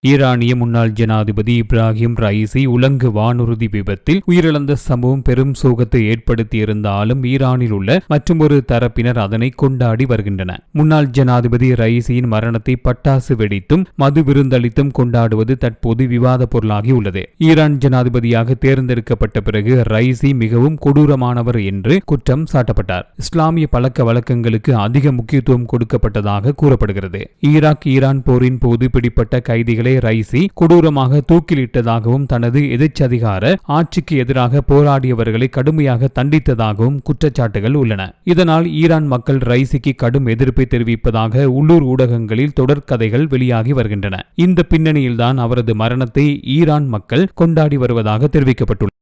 ஈரானிய முன்னாள் ஜனாதிபதி இப்ராஹிம் ரைசி உலங்கு வானூர்தி விபத்தில் உயிரிழந்த சம்பவம் பெரும் சோகத்தை ஏற்படுத்தியிருந்தாலும் ஈரானில் உள்ள மற்றொரு தரப்பினர் அதனை கொண்டாடி வருகின்றனர். முன்னாள் ஜனாதிபதி ரைசியின் மரணத்தை பட்டாசு வெடித்தும் மது விருந்தளித்தும் கொண்டாடுவது தற்போது விவாத பொருளாகி உள்ளது. ஈரான் ஜனாதிபதியாக தேர்ந்தெடுக்கப்பட்ட பிறகு ரைசி மிகவும் கொடூரமானவர் என்று குற்றம் சாட்டப்பட்டார். இஸ்லாமிய பழக்க வழக்கங்களுக்கு அதிக முக்கியத்துவம் கொடுக்கப்பட்டதாக கூறப்படுகிறது. ஈரான் போரின் போது பிடிப்பட்ட கைதிகளை ரைசி கொடூரமாக தூக்கிலிட்டதாகவும் தனது எதிர்ச்சதிகார ஆட்சிக்கு எதிராக போராடியவர்களை கடுமையாக தண்டித்ததாகவும் குற்றச்சாட்டுகள் உள்ளன. இதனால் ஈரான் மக்கள் ரைசிக்கு கடும் எதிர்ப்பை தெரிவிப்பதாக உள்ளூர் ஊடகங்களில் தொடர்கதைகள் வெளியாகி வருகின்றன. இந்த பின்னணியில்தான் அவரது மரணத்தை ஈரான் மக்கள் கொண்டாடி வருவதாக தெரிவிக்கப்பட்டுள்ளது.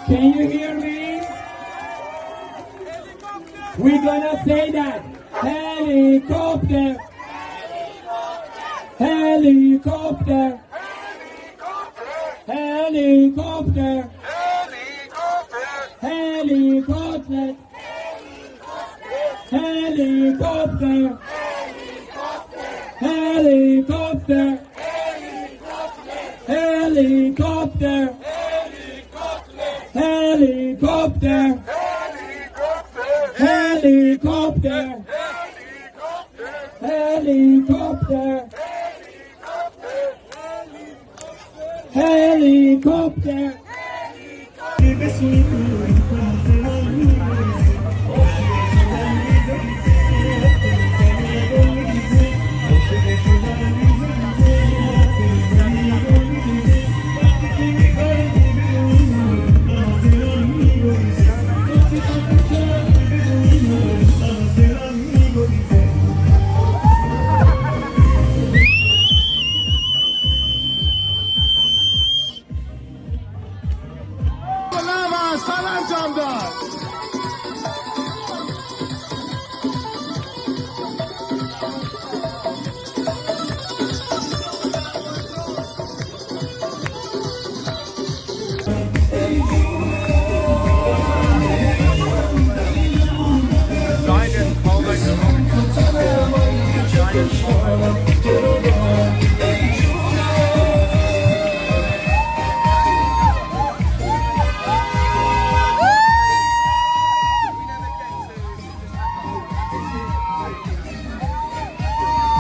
Can you hear me? We're gonna say that. Helicopter. Helicopter. Helicopter. Helicopter. Helicopter. Helicopter. Helicopter. Helicopter. Helicopter. Helicopter. Helicopter. Giant